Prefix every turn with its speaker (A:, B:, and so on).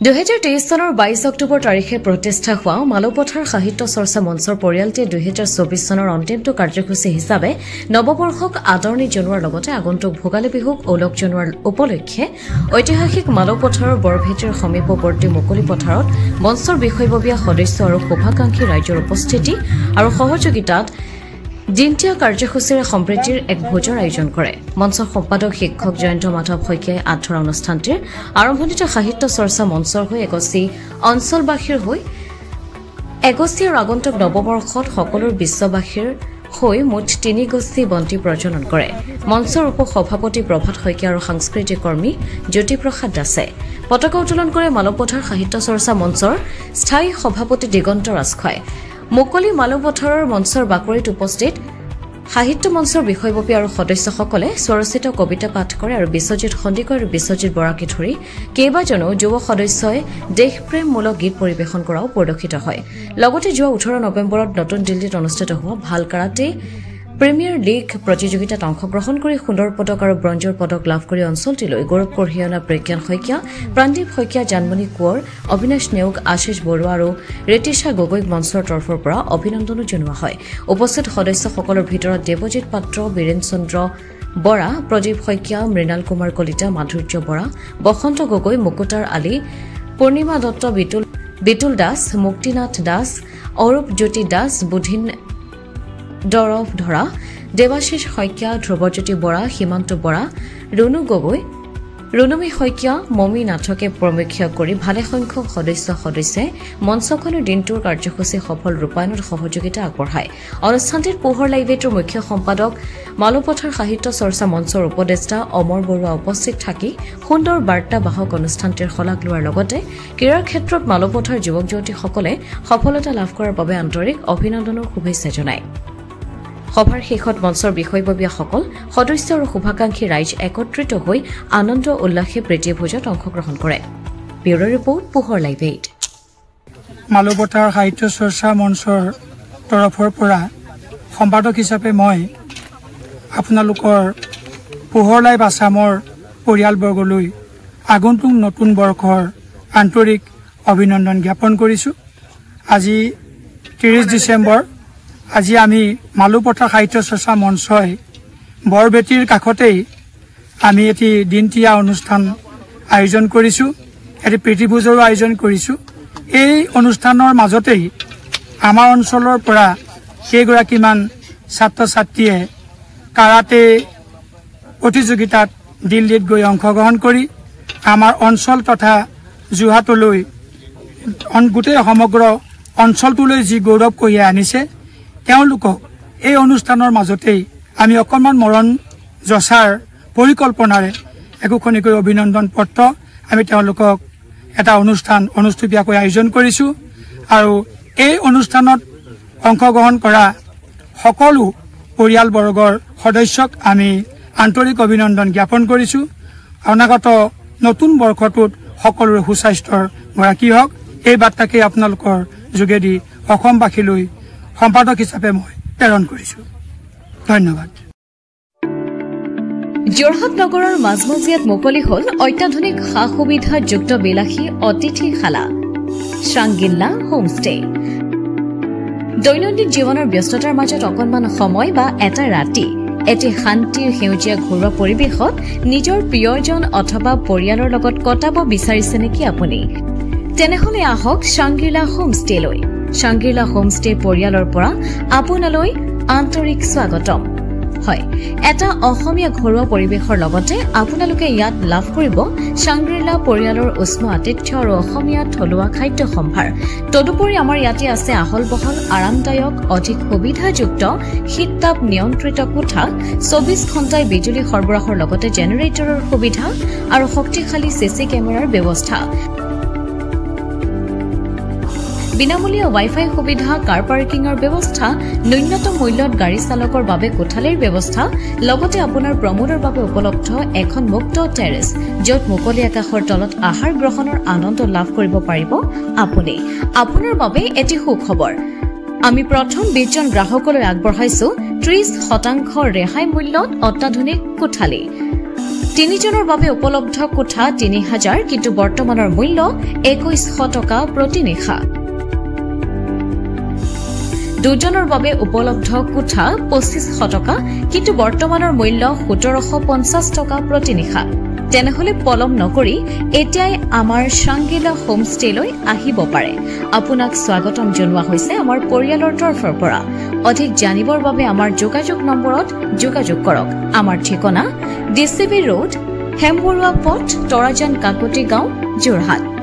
A: 2023 চনৰ 22 অক্টোবৰ তাৰিখে প্ৰতিষ্ঠা হোৱা মালপথাৰ সাহিত্য চৰ্চা মঞ্চৰ পৰিয়ালটিয়ে 2024 চনৰ অন্তিমটো কাৰ্যসূচী হিচাপে নৱবৰ্ষক আদৰণি জনোৱাৰ লগতে আগন্তুক ভোগালী বিহুক ওলগ জনোৱাৰ উপলক্ষে ঐতিহাসিক মালপথাৰৰ বৰভেটিৰ সমীপৱৰ্তী মুকলি পথাৰত মঞ্চৰ বিষয়ববীয়া সদস্য আৰু শুভাকাংক্ষী ৰাইজৰ উপস্থিতি আৰু সহযোগিতাত দিনতীয়া কাৰ্যসূচীৰে সম্প্ৰীতিৰ এক ভোজৰ আয়োজন কৰে। মঞ্চৰ সম্পাদক শিক্ষক জয়ন্ত মাধৱ শইকীয়াই আধৰা অনুষ্ঠানটিৰ আৰম্ভণিতে সাহিত্য চৰ্চা মঞ্চৰ হৈ এগছি অঞ্চলবাসীৰ হৈ এগছি আৰু আগন্তুক নৱবৰ্ষত সকলো বিশ্ববাসীৰ হৈ মুঠ 3 গছি বন্তি প্ৰজ্বলন কৰে। মঞ্চৰ উপ সভাপতি প্ৰভাত শইকীয়া আৰু সাংস্কৃতিক কৰ্মী জ্যোতিপ্ৰসাদ দাসে পতাকা উত্তোলন কৰে। মালপথাৰ সাহিত্য চৰ্চা মঞ্চৰ স্থায়ী সভাপতি দিগন্ত ৰাজখোৱাই মুকলি মালপথাৰৰ মঞ্চৰ বাকৰিত উপস্থিত সাহিত্য মঞ্চৰ বিষয়ববী আৰু সদস্যসকলে স্বৰচিত কবিতা পাঠ কৰে আৰু বিশ্বজিৎ সন্দিকৈ আৰু বিশ্বজিৎ বৰাকে ধৰি কেইবাজনো যুৱ সদস্যই দেশপ্ৰেমমূলক গীত পৰিৱেশন কৰাও পৰিলক্ষিত হয়। লগতে যোৱা 18 নৱেম্বৰত নতুন দিল্লীত অনুষ্ঠিত হোৱা ভাল কাৰাটে প্ৰিমিয়াৰ লীগ প্ৰতিযোগিতাত অংশগ্ৰহণ কৰি সোণৰ পদক আৰু ব্ৰঞ্জৰ পদক লাভ কৰি অঞ্চলটিলৈ গৌৰৱ কঢ়িয়াই অনা প্ৰজ্ঞান শইকীয়া, প্ৰাণদীপ শইকীয়া, জানমণি কোঁৱৰ, অবিনাশ নেওগ, আশিষ বৰুৱা আৰু ৰেতিশা গগৈক মঞ্চৰ তৰফৰ পৰা অভিনন্দনো জনোৱা হয়। উপস্থিত সদস্যসকলৰ ভিতৰত দেৱজিৎ পাত্ৰ, বীৰেন চন্দ্ৰ বৰা, প্ৰদীপ শইকীয়া, মৃণাল কুমাৰ কলিতা, মাধুৰ্য বৰা, বসন্ত গগৈ, মুকুতাৰ আলী, পূৰ্ণিমা দত্ত, বিতুল দাস, মুক্তিনাথ দাস, অৰূপ জ্যোতি দাস, বুধিন দৰৱ ধৰা, দেৱাশিষ শইকীয়া, ধ্ৰুৱজ্যোতি বৰা, সীমান্ত বৰা, ৰুণু গগৈ, ৰুণুমী শইকীয়া, মমী নাথকে প্ৰমুখ্য কৰি ভালেসংখ্যক সদস্যই মঞ্চখনৰ দিনটোৰ কাৰ্যসূচী সফল ৰূপায়ণত সহযোগিতা আগবঢ়ায়। অনুষ্ঠানটিত পোহৰ লাইব্ৰেৰীৰ মুখ্য সম্পাদক মালপথাৰ সাহিত্য চৰ্চা মঞ্চৰ উপদেষ্টা অমৰ বৰুৱা উপস্থিত থাকি সুন্দৰ বাৰ্তাবাহক অনুষ্ঠানটিৰ শলাগ লোৱাৰ লগতে ক্ৰীড়াৰ ক্ষেত্ৰত মালপথাৰ যুৱক যুৱতীসকলে সফলতা লাভ কৰাৰ বাবে আন্তৰিক অভিনন্দনৰ শুভেচ্ছা জনায়। সভাৰ শেষত মঞ্চৰ বিষয়ববীয়াসকল সদস্য আৰু শুভাকাংক্ষী ৰাইজ একত্ৰিত হৈ আনন্দ উল্লাসে প্ৰীতি ভোজত অংশগ্ৰহণ কৰে। ব্যুৰ ৰিপৰ্ট, পোহৰ লাইভ 8।
B: মালপথাৰ সাহিত্য চৰ্চা মঞ্চৰ তৰফৰ পৰা সম্পাদক হিচাপে মই আপোনালোকৰ পোহৰ লাইভ আছামৰ পৰিয়ালবৰ্গলৈ আগন্তুক নতুন বৰ্ষৰ আন্তৰিক অভিনন্দন জ্ঞাপন কৰিছোঁ। আজি 30 ডিচেম্বৰ। আজি আমি মালপথাৰ সাহিত্য চৰ্চা মঞ্চই বৰবেটিৰ কাষতেই আমি এটি দিনতীয়া অনুষ্ঠান আয়োজন কৰিছোঁ, এটি প্ৰীতিভোজৰো আয়োজন কৰিছোঁ। এই অনুষ্ঠানৰ মাজতেই আমাৰ অঞ্চলৰ পৰা কেইগৰাকীমান ছাত্ৰ ছাত্ৰীয়ে কাৰাটে প্ৰতিযোগিতাত দিল্লীত গৈ অংশগ্ৰহণ কৰি আমাৰ অঞ্চল তথা যোৰহাটলৈ গোটেই সমগ্ৰ অঞ্চলটোলৈ যি গৌৰৱ কঢ়িয়াই আনিছে, তেওঁলোকক এই অনুষ্ঠানৰ মাজতেই আমি অকণমান মৰণ জচাৰ পৰিকল্পনাৰে একোখনিকৈ অভিনন্দন পত্ৰ আমি তেওঁলোকক এটা অনুষ্ঠান অনুষ্ঠিতভাৱে আয়োজন কৰিছোঁ। আৰু এই অনুষ্ঠানত অংশগ্ৰহণ কৰা সকলো পৰিয়ালবৰ্গৰ সদস্যক আমি আন্তৰিক অভিনন্দন জ্ঞাপন কৰিছোঁ। অনাগত নতুন বৰ্ষটোত সকলোৰে সুস্বাস্থ্যৰ গৰাকী হওক, এই বাৰ্তাকে আপোনালোকৰ যোগেদি অসমবাসীলৈ সম্পাদক হিচাপে মই প্ৰেৰণ কৰিছোঁ। ধন্যবাদ।
A: যোৰহাট নগৰৰ মাজমজিয়াত মুকলি হ'ল অত্যাধুনিক সা সুবিধাযুক্ত বিলাসী অতিথিশালা শ্ৰাংগিল্লা হোমষ্টে। দৈনন্দিন জীৱনৰ ব্যস্ততাৰ মাজত অকণমান সময় বা এটা ৰাতি এটি শান্তিৰ সেউজীয়া ঘৰুৱা পৰিৱেশত নিজৰ প্ৰিয়জন অথবা পৰিয়ালৰ লগত কটাব বিচাৰিছে নেকি আপুনি? তেনেহলে আহক শ্ৰাংগিল্লা হোমষ্টেলৈ। শ্ৰাংগিল্লা হোমষ্টে পৰিয়ালৰ পৰা আপোনালৈ আন্তৰিক স্বাগতম। হয়, এটা অসমীয়া ঘৰুৱা পৰিৱেশৰ লগতে আপোনালোকে ইয়াত লাভ কৰিব শ্ৰাংগিল্লা পৰিয়ালৰ উষ্ণ আতিথ্য আৰু অসমীয়া থলুৱা খাদ্য সম্ভাৰ। তদুপৰি আমাৰ ইয়াতে আছে আহল বহল আৰামদায়ক অধিক সুবিধাযুক্ত শীততাপ নিয়ন্ত্ৰিত কোঠা, 24 ঘণ্টাই বিজুলী সৰবৰাহৰ লগতে জেনেৰেটৰৰ সুবিধা আৰু শক্তিশালী চিচি কেমেৰাৰ ব্যৱস্থা, বিনামূলীয়া ৱাইফাই সুবিধা, কাৰ পাৰ্কিঙৰ ব্যৱস্থা, ন্যূনতম মূল্যত গাড়ী চালকৰ বাবে কোঠালিৰ ব্যৱস্থা, লগতে আপোনাৰ প্ৰমোদৰ বাবে উপলব্ধ এখন মুক্ত টেৰেছ, য'ত মুকলি আকাশৰ তলত আহাৰ গ্ৰহণৰ আনন্দ লাভ কৰিব পাৰিব আপুনি। আপোনাৰ বাবে এটি সুখবৰ, আমি প্ৰথম 20 জন গ্ৰাহকলৈ আগবঢ়াইছো 30% ৰেহাই মূল্যত অত্যাধুনিক কোঠালি। তিনিজনৰ বাবে উপলব্ধ কোঠা ৩,০০০, কিন্তু বৰ্তমানৰ মূল্য ২১০০ টকা প্ৰতি নিশা। দুজনৰ বাবে উপলব্ধ কোঠা ২৫০০ টকা, কিন্তু বৰ্তমানৰ মূল্য ১৭৫০ টকা প্ৰতি নিশা। তেনেহলে পলম নকৰি এতিয়াই আমাৰ শাংগিলা হোমষ্টেলৈ আহিব পাৰে। আপোনাক স্বাগতম জনোৱা হৈছে আমাৰ পৰিয়ালৰ তৰফৰ পৰা। অধিক জানিবৰ বাবে আমাৰ যোগাযোগ নম্বৰত যোগাযোগ কৰক। আমাৰ ঠিকনা DCB ৰোড, হেমবৰুৱা পথ, তৰাজান কাকতি গাঁও, যোৰহাট।